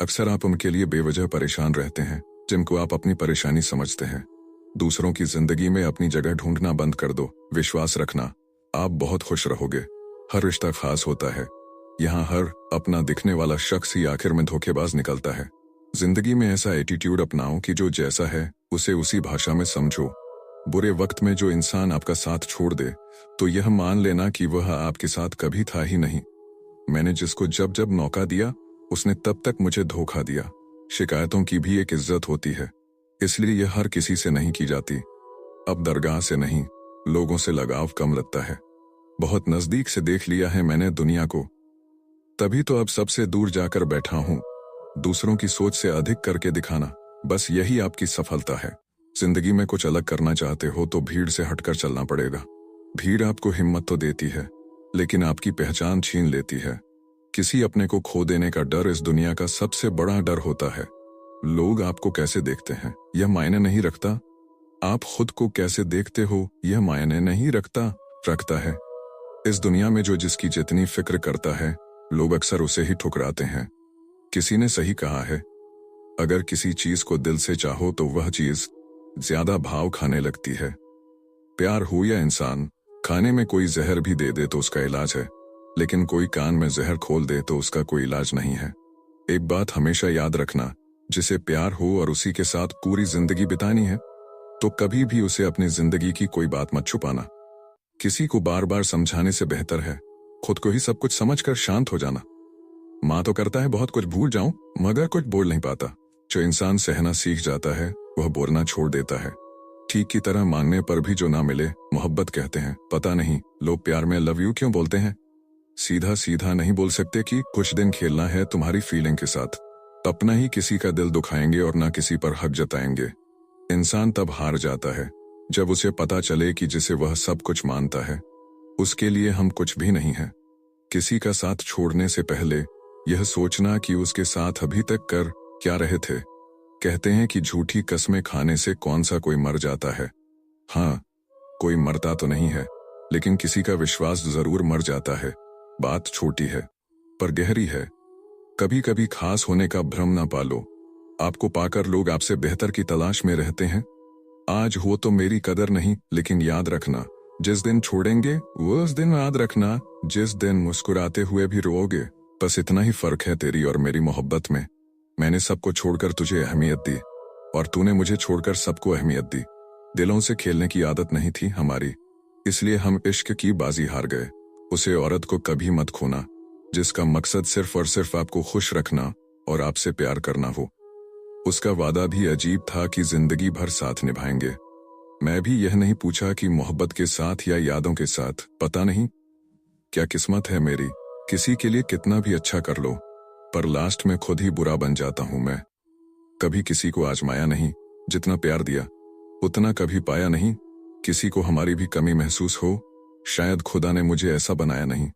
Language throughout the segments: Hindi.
अक्सर आप उनके लिए बेवजह परेशान रहते हैं जिनको आप अपनी परेशानी समझते हैं। दूसरों की जिंदगी में अपनी जगह ढूंढना बंद कर दो। विश्वास रखना, आप बहुत खुश रहोगे। हर रिश्ता खास होता है। यहाँ हर अपना दिखने वाला शख्स ही आखिर में धोखेबाज निकलता है। जिंदगी में ऐसा एटीट्यूड अपनाओ कि जो जैसा है उसे उसी भाषा में समझो। बुरे वक्त में जो इंसान आपका साथ छोड़ दे तो यह मान लेना कि वह आपके साथ कभी था ही नहीं। मैंने जिसको जब जब मौका दिया उसने तब तक मुझे धोखा दिया। शिकायतों की भी एक इज्जत होती है, इसलिए यह हर किसी से नहीं की जाती। अब दरगाह से नहीं, लोगों से लगाव कम लगता है। बहुत नजदीक से देख लिया है मैंने दुनिया को, तभी तो अब सबसे दूर जाकर बैठा हूं। दूसरों की सोच से अधिक करके दिखाना, बस यही आपकी सफलता है। जिंदगी में कुछ अलग करना चाहते हो तो भीड़ से हटकर चलना पड़ेगा। भीड़ आपको हिम्मत तो देती है, लेकिन आपकी पहचान छीन लेती है। किसी अपने को खो देने का डर इस दुनिया का सबसे बड़ा डर होता है। लोग आपको कैसे देखते हैं यह मायने नहीं रखता, आप खुद को कैसे देखते हो यह मायने नहीं रखता है। इस दुनिया में जो जिसकी जितनी फिक्र करता है, लोग अक्सर उसे ही ठुकराते हैं। किसी ने सही कहा है, अगर किसी चीज को दिल से चाहो तो वह चीज ज्यादा भाव खाने लगती है। प्यार हो या इंसान, खाने में कोई जहर भी दे दे तो उसका इलाज है, लेकिन कोई कान में जहर खोल दे तो उसका कोई इलाज नहीं है। एक बात हमेशा याद रखना, जिसे प्यार हो और उसी के साथ पूरी जिंदगी बितानी है तो कभी भी उसे अपनी जिंदगी की कोई बात मत छुपाना। किसी को बार बार समझाने से बेहतर है खुद को ही सब कुछ समझकर शांत हो जाना। माँ तो करता है बहुत कुछ भूल जाऊं, मगर कुछ बोल नहीं पाता। जो इंसान सहना सीख जाता है वह बोलना छोड़ देता है। ठीक की तरह मांगने पर भी जो ना मिले मोहब्बत कहते हैं। पता नहीं लोग प्यार में लव यू क्यों बोलते हैं। सीधा सीधा नहीं बोल सकते कि कुछ दिन खेलना है तुम्हारी फीलिंग के साथ। अपना ही किसी का दिल दुखाएंगे और ना किसी पर हक जताएंगे। इंसान तब हार जाता है जब उसे पता चले कि जिसे वह सब कुछ मानता है उसके लिए हम कुछ भी नहीं है। किसी का साथ छोड़ने से पहले यह सोचना कि उसके साथ अभी तक कर क्या रहे थे। कहते हैं कि झूठी कस्में खाने से कौन सा कोई मर जाता है। हाँ, कोई मरता तो नहीं है, लेकिन किसी का विश्वास जरूर मर जाता है। बात छोटी है पर गहरी है। कभी कभी खास होने का भ्रम ना पालो। आपको पाकर लोग आपसे बेहतर की तलाश में रहते हैं। आज हो तो मेरी कदर नहीं, लेकिन याद रखना जिस दिन छोड़ेंगे वो उस दिन याद रखना जिस दिन मुस्कुराते हुए भी रोओगे। बस इतना ही फर्क है तेरी और मेरी मोहब्बत में। मैंने सबको छोड़कर तुझे अहमियत दी और तूने मुझे छोड़कर सबको अहमियत दी। दिलों से खेलने की आदत नहीं थी हमारी, इसलिए हम इश्क की बाजी हार गए। उसे औरत को कभी मत खोना जिसका मकसद सिर्फ और सिर्फ आपको खुश रखना और आपसे प्यार करना हो। उसका वादा भी अजीब था कि जिंदगी भर साथ निभाएंगे। मैं भी यह नहीं पूछा कि मोहब्बत के साथ या यादों के साथ। पता नहीं क्या किस्मत है मेरी, किसी के लिए कितना भी अच्छा कर लो पर लास्ट में खुद ही बुरा बन जाता हूं मैं। कभी किसी को आजमाया नहीं, जितना प्यार दिया उतना कभी पाया नहीं। किसी को हमारी भी कमी महसूस हो, शायद खुदा ने मुझे ऐसा बनाया नहीं।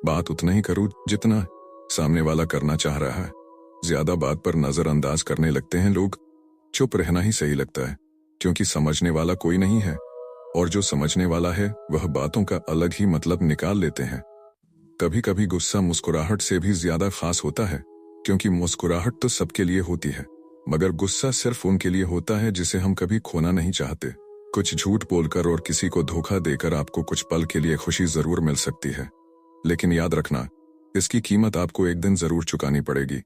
बात उतना ही करूं जितना सामने वाला करना चाह रहा है। ज्यादा बात पर नजरअंदाज करने लगते हैं लोग। चुप रहना ही सही लगता है, क्योंकि समझने वाला कोई नहीं है, और जो समझने वाला है वह बातों का अलग ही मतलब निकाल लेते हैं। कभी कभी गुस्सा मुस्कुराहट से भी ज्यादा खास होता है, क्योंकि मुस्कुराहट तो सबके लिए होती है, मगर गुस्सा सिर्फ उनके लिए होता है जिसे हम कभी खोना नहीं चाहते। कुछ झूठ बोलकर और किसी को धोखा देकर आपको कुछ पल के लिए खुशी जरूर मिल सकती है, लेकिन याद रखना इसकी कीमत आपको एक दिन जरूर चुकानी पड़ेगी।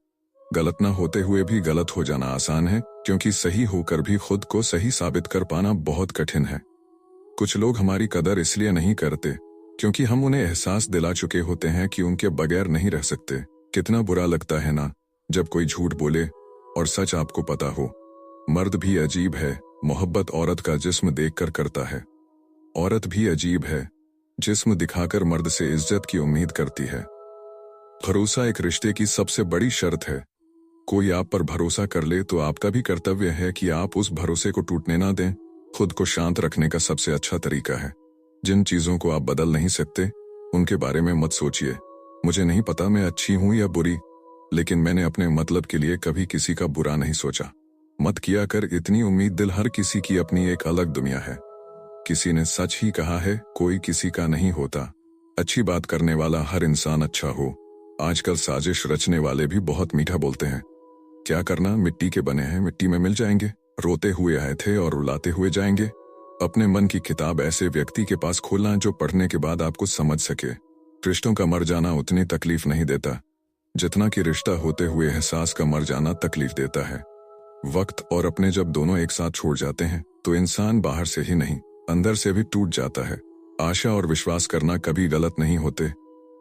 गलत ना होते हुए भी गलत हो जाना आसान है, क्योंकि सही होकर भी खुद को सही साबित कर पाना बहुत कठिन है। कुछ लोग हमारी कदर इसलिए नहीं करते क्योंकि हम उन्हें एहसास दिला चुके होते हैं कि उनके बगैर नहीं रह सकते। कितना बुरा लगता है ना जब कोई झूठ बोले और सच आपको पता हो। मर्द भी अजीब है, मोहब्बत औरत का जिस्म देखकर करता है। औरत भी अजीब है, जिस्म दिखाकर मर्द से इज्जत की उम्मीद करती है। भरोसा एक रिश्ते की सबसे बड़ी शर्त है। कोई आप पर भरोसा कर ले तो आपका भी कर्तव्य है कि आप उस भरोसे को टूटने ना दें। खुद को शांत रखने का सबसे अच्छा तरीका है, जिन चीजों को आप बदल नहीं सकते उनके बारे में मत सोचिए। मुझे नहीं पता मैं अच्छी हूं या बुरी, लेकिन मैंने अपने मतलब के लिए कभी किसी का बुरा नहीं सोचा। मत किया कर इतनी उम्मीद, दिल हर किसी की अपनी एक अलग दुनिया है। किसी ने सच ही कहा है, कोई किसी का नहीं होता। अच्छी बात करने वाला हर इंसान अच्छा हो। आजकल साजिश रचने वाले भी बहुत मीठा बोलते हैं, क्या करना, मिट्टी के बने हैं, मिट्टी में मिल जाएंगे। रोते हुए आए थे और रुलाते हुए जाएंगे। अपने मन की किताब ऐसे व्यक्ति के पास खोलना जो पढ़ने के बाद आपको समझ सके। रिश्तों का मर जाना उतनी तकलीफ नहीं देता जितना कि रिश्ता होते हुए एहसास का मर जाना तकलीफ देता है। वक्त और अपने जब दोनों एक साथ छोड़ जाते हैं तो इंसान बाहर से ही नहीं अंदर से भी टूट जाता है। आशा और विश्वास करना कभी गलत नहीं होते,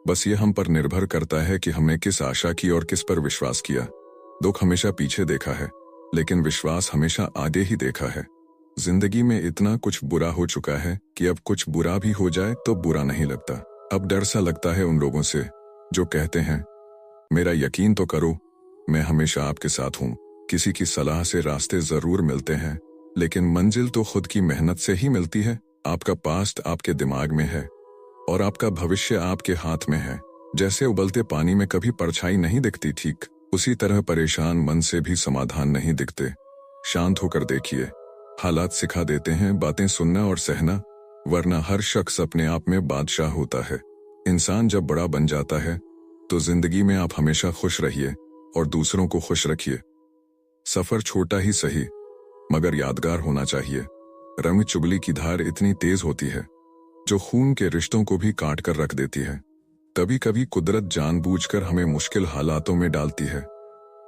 बस ये हम पर निर्भर करता है कि हमने किस आशा की और किस पर विश्वास किया। दुख हमेशा पीछे देखा है, लेकिन विश्वास हमेशा आगे ही देखा है। जिंदगी में इतना कुछ बुरा हो चुका है कि अब कुछ बुरा भी हो जाए तो बुरा नहीं लगता। अब डर सा लगता है उन लोगों से जो कहते हैं मेरा यकीन तो करो, मैं हमेशा आपके साथ हूँ। किसी की सलाह से रास्ते जरूर मिलते हैं, लेकिन मंजिल तो खुद की मेहनत से ही मिलती है। आपका पास्ट आपके दिमाग में है और आपका भविष्य आपके हाथ में है। जैसे उबलते पानी में कभी परछाई नहीं दिखती, ठीक उसी तरह परेशान मन से भी समाधान नहीं दिखते। शांत होकर देखिए, हालात सिखा देते हैं बातें सुनना और सहना, वरना हर शख्स अपने आप में बादशाह होता है। इंसान जब बड़ा बन जाता है तो जिंदगी में आप हमेशा खुश रहिए और दूसरों को खुश रखिए। सफर छोटा ही सही मगर यादगार होना चाहिए। रंग चुगली की धार इतनी तेज होती है जो खून के रिश्तों को भी काट कर रख देती है। कभी कभी कुदरत जानबूझकर हमें मुश्किल हालातों में डालती है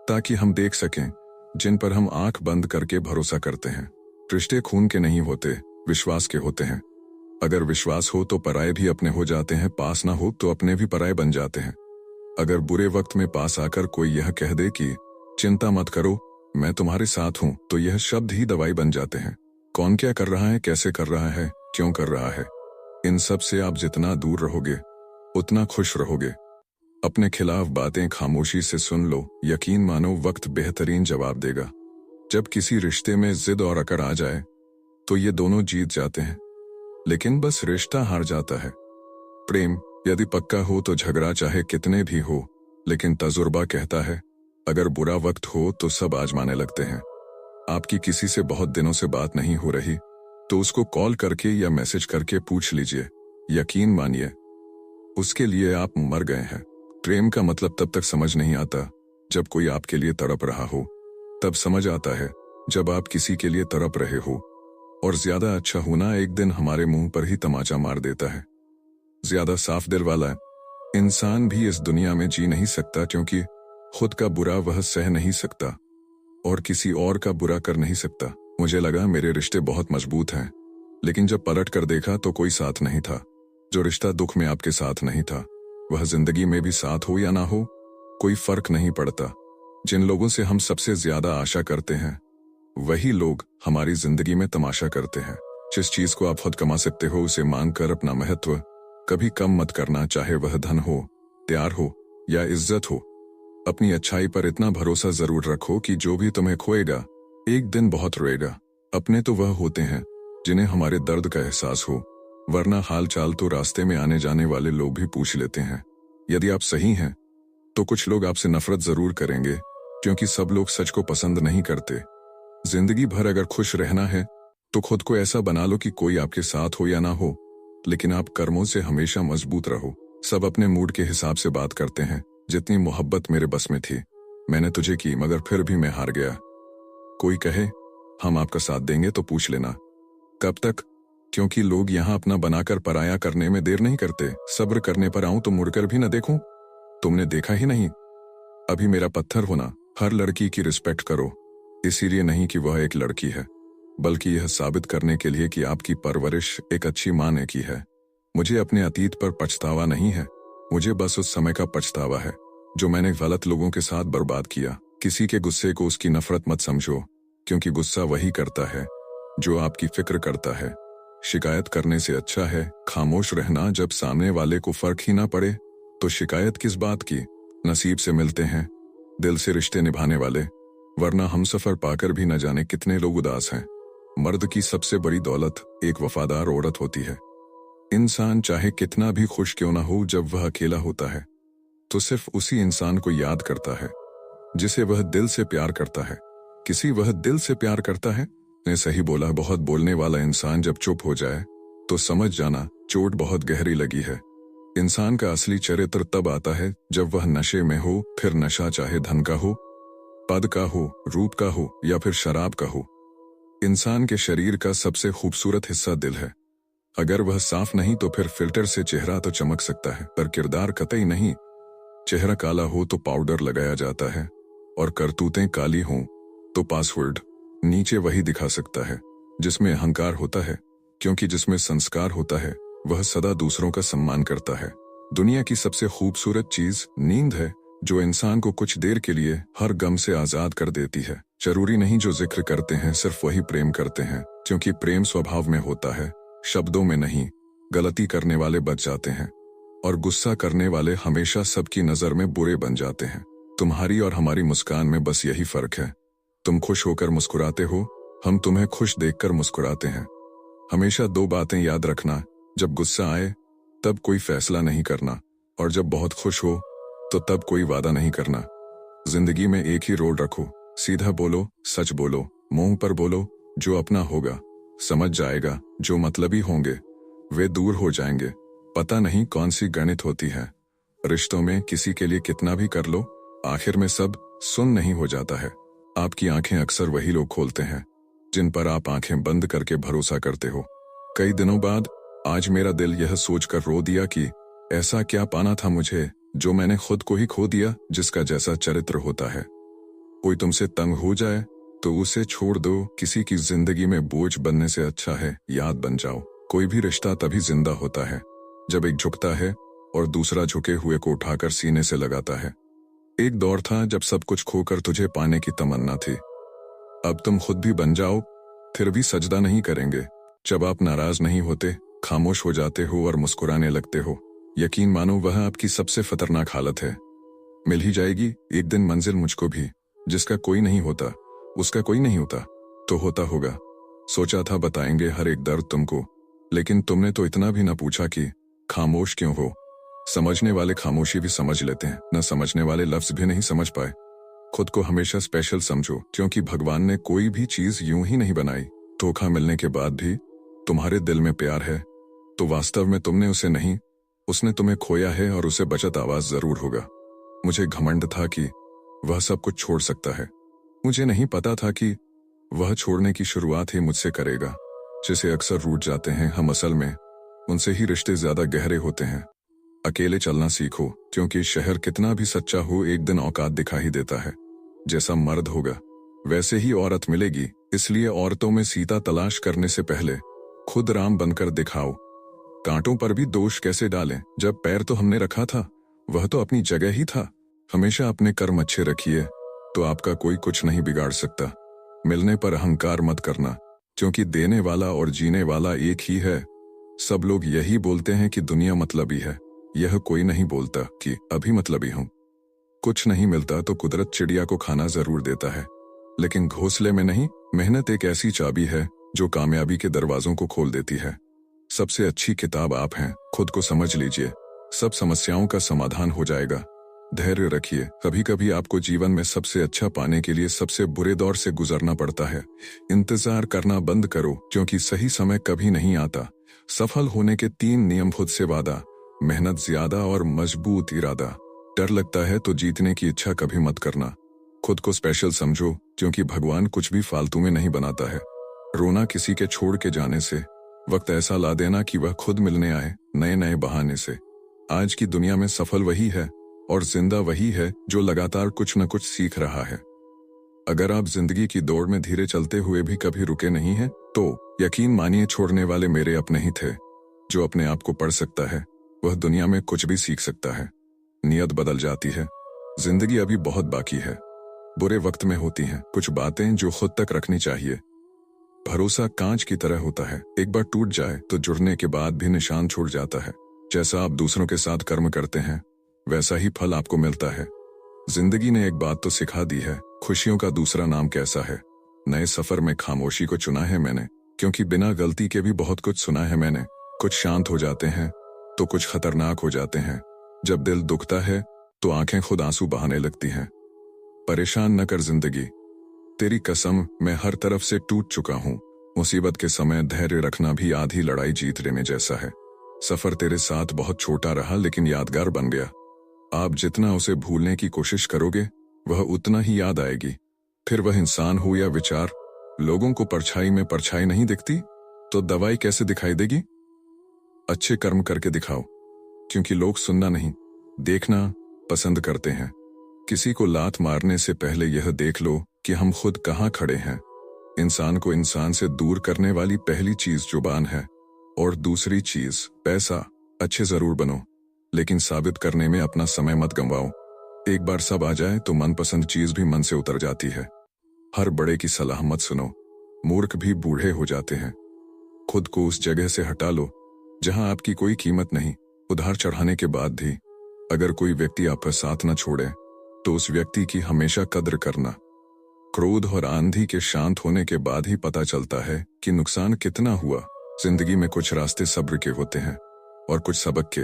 ताकि हम देख सकें जिन पर हम आंख बंद करके भरोसा करते हैं। रिश्ते खून के नहीं होते, विश्वास के होते हैं। अगर विश्वास हो तो पराये भी अपने हो जाते हैं, पास ना हो तो अपने भी पराये बन जाते हैं। अगर बुरे वक्त में पास आकर कोई यह कह दे कि चिंता मत करो, मैं तुम्हारे साथ हूं, तो यह शब्द ही दवाई बन जाते हैं। कौन क्या कर रहा है, कैसे कर रहा है, क्यों कर रहा है, इन सब से आप जितना दूर रहोगे उतना खुश रहोगे। अपने खिलाफ बातें खामोशी से सुन लो, यकीन मानो वक्त बेहतरीन जवाब देगा। जब किसी रिश्ते में जिद और अकड़ आ जाए तो ये दोनों जीत जाते हैं, लेकिन बस रिश्ता हार जाता है। प्रेम यदि पक्का हो तो झगड़ा चाहे कितने भी हो, लेकिन तजुर्बा कहता है अगर बुरा वक्त हो तो सब आजमाने लगते हैं। आपकी किसी से बहुत दिनों से बात नहीं हो रही तो उसको कॉल करके या मैसेज करके पूछ लीजिए। यकीन मानिए उसके लिए आप मर गए हैं। प्रेम का मतलब तब तक समझ नहीं आता जब कोई आपके लिए तड़प रहा हो, तब समझ आता है जब आप किसी के लिए तड़प रहे हो। और ज्यादा अच्छा होना एक दिन हमारे मुंह पर ही तमाचा मार देता है। ज्यादा साफ दिल वाला इंसान भी इस दुनिया में जी नहीं सकता, क्योंकि खुद का बुरा वह सह नहीं सकता और किसी और का बुरा कर नहीं सकता। मुझे लगा मेरे रिश्ते बहुत मजबूत हैं, लेकिन जब पलट कर देखा तो कोई साथ नहीं था। जो रिश्ता दुख में आपके साथ नहीं था वह जिंदगी में भी साथ हो या ना हो कोई फर्क नहीं पड़ता। जिन लोगों से हम सबसे ज्यादा आशा करते हैं वही लोग हमारी जिंदगी में तमाशा करते हैं। जिस चीज को आप खुद कमा सकते हो उसे मांग कर अपना महत्व कभी कम मत करना, चाहे वह धन हो, प्यार हो या इज्जत हो। अपनी अच्छाई पर इतना भरोसा जरूर रखो कि जो भी तुम्हें खोएगा एक दिन बहुत रोएगा। अपने तो वह होते हैं जिन्हें हमारे दर्द का एहसास हो, वरना हाल चाल तो रास्ते में आने जाने वाले लोग भी पूछ लेते हैं। यदि आप सही हैं तो कुछ लोग आपसे नफरत जरूर करेंगे, क्योंकि सब लोग सच को पसंद नहीं करते। जिंदगी भर अगर खुश रहना है तो खुद को ऐसा बना लो कि कोई आपके साथ हो या ना हो, लेकिन आप कर्मों से हमेशा मजबूत रहो। सब अपने मूड के हिसाब से बात करते हैं। जितनी मोहब्बत मेरे बस में थी मैंने तुझे की, मगर फिर भी मैं हार गया। कोई कहे हम आपका साथ देंगे तो पूछ लेना कब तक, क्योंकि लोग यहाँ अपना बनाकर पराया करने में देर नहीं करते। सब्र करने पर आऊं तो मुड़कर भी न देखूं, तुमने देखा ही नहीं। अभी मेरा पत्थर होना। हर लड़की की रिस्पेक्ट करो, इसीलिए नहीं कि वह एक लड़की है, बल्कि यह साबित करने के लिए कि आपकी परवरिश एक अच्छी माँ ने की है। मुझे अपने अतीत पर पछतावा नहीं है, मुझे बस उस समय का पछतावा है जो मैंने गलत लोगों के साथ बर्बाद किया। किसी के गुस्से को उसकी नफरत मत समझो, क्योंकि गुस्सा वही करता है जो आपकी फिक्र करता है। शिकायत करने से अच्छा है खामोश रहना। जब सामने वाले को फर्क ही ना पड़े तो शिकायत किस बात की। नसीब से मिलते हैं दिल से रिश्ते निभाने वाले, वरना हम सफर पाकर भी न जाने कितने लोग उदास हैं। मर्द की सबसे बड़ी दौलत एक वफादार औरत होती है। इंसान चाहे कितना भी खुश क्यों ना हो, जब वह अकेला होता है तो सिर्फ उसी इंसान को याद करता है जिसे वह दिल से प्यार करता है। किसी वह दिल से प्यार करता है ने सही बोला। बहुत बोलने वाला इंसान जब चुप हो जाए तो समझ जाना चोट बहुत गहरी लगी है। इंसान का असली चरित्र तब आता है जब वह नशे में हो, फिर नशा चाहे धन का हो पद का हो, रूप का हो या फिर शराब का हो। इंसान के शरीर का सबसे खूबसूरत हिस्सा दिल है। अगर वह साफ नहीं तो फिर फिल्टर से चेहरा तो चमक सकता है, पर किरदार कतई नहीं। चेहरा काला हो तो पाउडर लगाया जाता है, और करतूतें काली हों तो पासवर्ड नीचे वही दिखा सकता है। जिसमें अहंकार होता है, क्योंकि जिसमें संस्कार होता है, वह सदा दूसरों का सम्मान करता है। दुनिया की सबसे खूबसूरत चीज नींद है, जो इंसान को कुछ देर के लिए हर गम से आजाद कर देती है। जरूरी नहीं जो जिक्र करते हैं सिर्फ वही प्रेम करते हैं, क्योंकि प्रेम स्वभाव में होता है, शब्दों में नहीं। गलती करने वाले बच जाते हैं, और गुस्सा करने वाले हमेशा सबकी नजर में बुरे बन जाते हैं। तुम्हारी और हमारी मुस्कान में बस यही फर्क है। तुम खुश होकर मुस्कुराते हो, हम तुम्हें खुश देखकर मुस्कुराते हैं। हमेशा दो बातें याद रखना, जब गुस्सा आए तब कोई फैसला नहीं करना, और जब बहुत खुश हो तो तब कोई वादा नहीं करना। जिंदगी में एक ही रोल रखो, सीधा बोलो, सच बोलो, मुंह पर बोलो, जो अपना होगा समझ जाएगा, जो मतलबी होंगे वे दूर हो जाएंगे। पता नहीं कौन सी गणित होती है, रिश्तों में किसी के लिए कितना भी कर लो, आखिर में सब सुन नहीं हो जाता है। आपकी आंखें अक्सर वही लोग खोलते हैं जिन पर आप आंखें बंद करके भरोसा करते हो। कई दिनों बाद आज मेरा दिल यह सोचकर रो दिया कि ऐसा क्या पाना था मुझे, जो मैंने खुद को ही खो दिया। जिसका जैसा चरित्र होता है, कोई तुमसे तंग हो जाए तो उसे छोड़ दो। किसी की जिंदगी में बोझ बनने से अच्छा है याद बन जाओ। कोई भी रिश्ता तभी जिंदा होता है जब एक झुकता है और दूसरा झुके हुए को उठाकर सीने से लगाता है। एक दौर था जब सब कुछ खोकर तुझे पाने की तमन्ना थी। अब तुम खुद भी बन जाओ, फिर भी सजदा नहीं करेंगे। जब आप नाराज नहीं होते, खामोश हो जाते हो और मुस्कुराने लगते हो, यकीन मानो वह आपकी सबसे खतरनाक हालत है। मिल ही जाएगी एक दिन मंजिल मुझको भी, जिसका कोई नहीं होता उसका कोई नहीं होता तो होता होगा। सोचा था बताएंगे हर एक दर्द तुमको, लेकिन तुमने तो इतना भी न पूछा कि खामोश क्यों हो। समझने वाले खामोशी भी समझ लेते हैं, न समझने वाले लफ्ज भी नहीं समझ पाए। खुद को हमेशा स्पेशल समझो, क्योंकि भगवान ने कोई भी चीज यूं ही नहीं बनाई। धोखा मिलने के बाद भी तुम्हारे दिल में प्यार है तो वास्तव में तुमने उसे नहीं, उसने तुम्हें खोया है, और उसे बचत आवाज जरूर होगा। मुझे घमंड था कि वह सब कुछ छोड़ सकता है। मुझे नहीं पता था कि वह छोड़ने की शुरुआत ही मुझसे करेगा। जिसे अक्सर रूठ जाते हैं हम, असल में उनसे ही रिश्ते ज्यादा गहरे होते हैं। अकेले चलना सीखो, क्योंकि शहर कितना भी सच्चा हो एक दिन औकात दिखा ही देता है। जैसा मर्द होगा वैसे ही औरत मिलेगी, इसलिए औरतों में सीता तलाश करने से पहले खुद राम बनकर दिखाओ। कांटों पर भी दोष कैसे डालें, जब पैर तो हमने रखा था, वह तो अपनी जगह ही था। हमेशा अपने कर्म अच्छे रखिए तो आपका कोई कुछ नहीं बिगाड़ सकता। मिलने पर अहंकार मत करना, क्योंकि देने वाला और जीने वाला एक ही है। सब लोग यही बोलते हैं कि दुनिया मतलबी है, यह कोई नहीं बोलता कि अभी मतलबी हूं। कुछ नहीं मिलता तो कुदरत चिड़िया को खाना जरूर देता है, लेकिन घोंसले में नहीं। मेहनत एक ऐसी चाबी है जो कामयाबी के दरवाजों को खोल देती है। सबसे अच्छी किताब आप हैं, खुद को समझ लीजिए, सब समस्याओं का समाधान हो जाएगा। धैर्य रखिए, कभी कभी आपको जीवन में सबसे अच्छा पाने के लिए सबसे बुरे दौर से गुजरना पड़ता है। इंतजार करना बंद करो, क्योंकि सही समय कभी नहीं आता। सफल होने के 3 नियम खुद से वादा, मेहनत ज्यादा और मजबूत इरादा। डर लगता है तो जीतने की इच्छा कभी मत करना। खुद को स्पेशल समझो, क्योंकि भगवान कुछ भी फालतू में नहीं बनाता है। रोना किसी के छोड़ के जाने से, वक्त ऐसा ला देना कि वह खुद मिलने आए नए नए बहाने से। आज की दुनिया में सफल वही है और जिंदा वही है जो लगातार कुछ न कुछ सीख रहा है। अगर आप जिंदगी की दौड़ में धीरे चलते हुए भी कभी रुके नहीं हैं, तो यकीन मानिए छोड़ने वाले मेरे अपने ही थे। जो अपने आप को पढ़ सकता है वह दुनिया में कुछ भी सीख सकता है। नियत बदल जाती है, जिंदगी अभी बहुत बाकी है। बुरे वक्त में होती हैं कुछ बातें जो खुद तक रखनी चाहिए। भरोसा कांच की तरह होता है, एक बार टूट जाए तो जुड़ने के बाद भी निशान छोड़ जाता है। जैसा आप दूसरों के साथ कर्म करते हैं वैसा ही फल आपको मिलता है। जिंदगी ने एक बात तो सिखा दी है, खुशियों का दूसरा नाम कैसा है। नए सफर में खामोशी को चुना है मैंने, क्योंकि बिना गलती के भी बहुत कुछ सुना है मैंने। कुछ शांत हो जाते हैं तो कुछ खतरनाक हो जाते हैं। जब दिल दुखता है तो आंखें खुद आंसू बहाने लगती हैं। परेशान न कर जिंदगी, तेरी कसम मैं हर तरफ से टूट चुका हूँ। मुसीबत के समय धैर्य रखना भी आधी लड़ाई जीत लेने जैसा है। सफर तेरे साथ बहुत छोटा रहा लेकिन यादगार बन गया। आप जितना उसे भूलने की कोशिश करोगे वह उतना ही याद आएगी। फिर वह इंसान हो या विचार, लोगों को परछाई में परछाई नहीं दिखती, तो दवाई कैसे दिखाई देगी? अच्छे कर्म करके दिखाओ, क्योंकि लोग सुनना नहीं, देखना पसंद करते हैं। किसी को लात मारने से पहले यह देख लो कि हम खुद कहाँ खड़े हैं। इंसान को इंसान से दूर करने वाली पहली चीज जुबान है, और दूसरी चीज पैसा। अच्छे जरूर बनो, लेकिन साबित करने में अपना समय मत गंवाओ। एक बार सब आ जाए तो मनपसंद चीज भी मन से उतर जाती है। हर बड़े की सलाह मत सुनो, मूर्ख भी बूढ़े हो जाते हैं। खुद को उस जगह से हटा लो जहां आपकी कोई कीमत नहीं। उधार चढ़ाने के बाद भी अगर कोई व्यक्ति आपका साथ न छोड़े तो उस व्यक्ति की हमेशा कद्र करना। क्रोध और आंधी के शांत होने के बाद ही पता चलता है कि नुकसान कितना हुआ। जिंदगी में कुछ रास्ते सब्र के होते हैं और कुछ सबक के।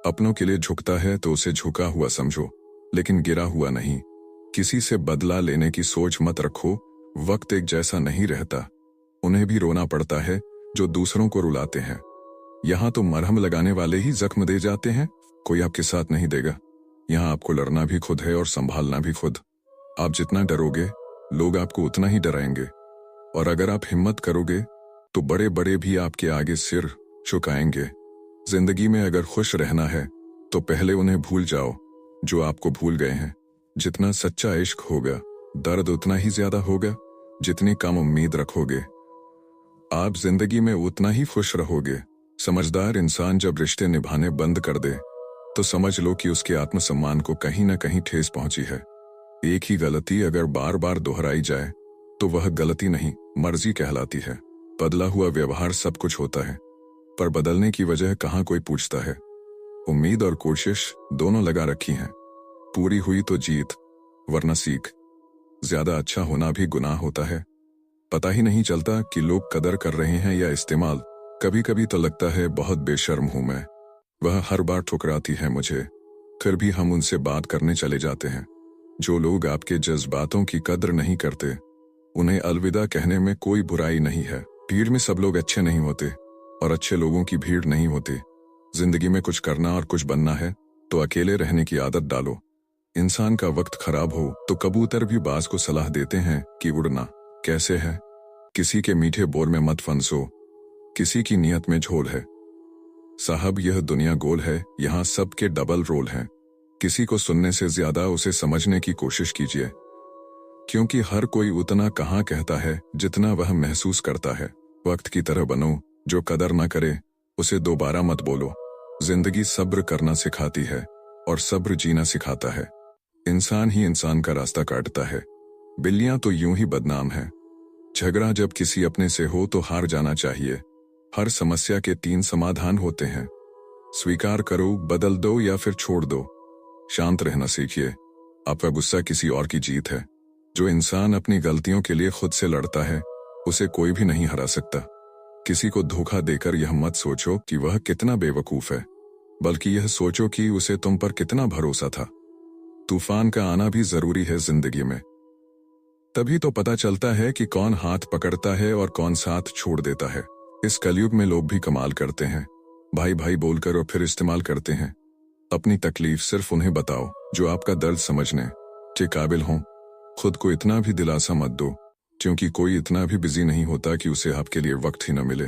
अपनों के लिए झुकता है तो उसे झुका हुआ समझो, लेकिन गिरा हुआ नहीं। किसी से बदला लेने की सोच मत रखो, वक्त एक जैसा नहीं रहता। उन्हें भी रोना पड़ता है जो दूसरों को रुलाते हैं। यहाँ तो मरहम लगाने वाले ही जख्म दे जाते हैं, कोई आपके साथ नहीं देगा। यहाँ आपको लड़ना भी खुद है और संभालना भी खुद। आप जितना डरोगे लोग आपको उतना ही डराएंगे, और अगर आप हिम्मत करोगे तो बड़े बड़े भी आपके आगे सिर झुकाएंगे। जिंदगी में अगर खुश रहना है तो पहले उन्हें भूल जाओ जो आपको भूल गए हैं। जितना सच्चा इश्क होगा, दर्द उतना ही ज्यादा होगा। जितनी कम उम्मीद रखोगे, आप जिंदगी में उतना ही खुश रहोगे। समझदार इंसान जब रिश्ते निभाने बंद कर दे तो समझ लो कि उसके आत्मसम्मान को कहीं न कहीं ठेस पहुंची है। एक ही गलती अगर बार बार दोहराई जाए तो वह गलती नहीं, मर्जी कहलाती है। बदला हुआ व्यवहार सब कुछ होता है, पर बदलने की वजह कहाँ कोई पूछता है। उम्मीद और कोशिश दोनों लगा रखी हैं। पूरी हुई तो जीत, वरना सीख। ज्यादा अच्छा होना भी गुनाह होता है। पता ही नहीं चलता कि लोग कदर कर रहे हैं या इस्तेमाल। कभी कभी तो लगता है बहुत बेशर्म हूं मैं। वह हर बार ठुकराती है मुझे, फिर भी हम उनसे बात करने चले जाते हैं। जो लोग आपके जज्बातों की कद्र नहीं करते, उन्हें अलविदा कहने में कोई बुराई नहीं है। भीड़ में सब लोग अच्छे नहीं होते, और अच्छे लोगों की भीड़ नहीं होती। जिंदगी में कुछ करना और कुछ बनना है तो अकेले रहने की आदत डालो। इंसान का वक्त खराब हो तो कबूतर भी बाज को सलाह देते हैं कि उड़ना कैसे है। किसी के मीठे बोल में मत फंसो, किसी की नियत में झोल है। साहब यह दुनिया गोल है, यहाँ सबके डबल रोल हैं। किसी को सुनने से ज्यादा उसे समझने की कोशिश कीजिए, क्योंकि हर कोई उतना कहाँ कहता है जितना वह महसूस करता है। वक्त की तरह बनो, जो कदर ना करे उसे दोबारा मत बोलो। जिंदगी सब्र करना सिखाती है और सब्र जीना सिखाता है। इंसान ही इंसान का रास्ता काटता है। बिल्लियां तो यूं ही बदनाम हैं। झगड़ा जब किसी अपने से हो तो हार जाना चाहिए। हर समस्या के 3 समाधान होते हैं। स्वीकार करो, बदल दो या फिर छोड़ दो। शांत रहना सीखिए, आपका गुस्सा किसी और की जीत है। जो इंसान अपनी गलतियों के लिए खुद से लड़ता है उसे कोई भी नहीं हरा सकता। किसी को धोखा देकर यह मत सोचो कि वह कितना बेवकूफ है, बल्कि यह सोचो कि उसे तुम पर कितना भरोसा था। तूफान का आना भी जरूरी है जिंदगी में, तभी तो पता चलता है कि कौन हाथ पकड़ता है और कौन साथ छोड़ देता है। इस कलयुग में लोग भी कमाल करते हैं, भाई भाई बोलकर और फिर इस्तेमाल करते हैं। अपनी तकलीफ सिर्फ उन्हें बताओ जो आपका दर्द समझने के काबिल हों। खुद को इतना भी दिलासा मत दो, क्योंकि कोई इतना भी बिजी नहीं होता कि उसे आपके लिए वक्त ही न मिले।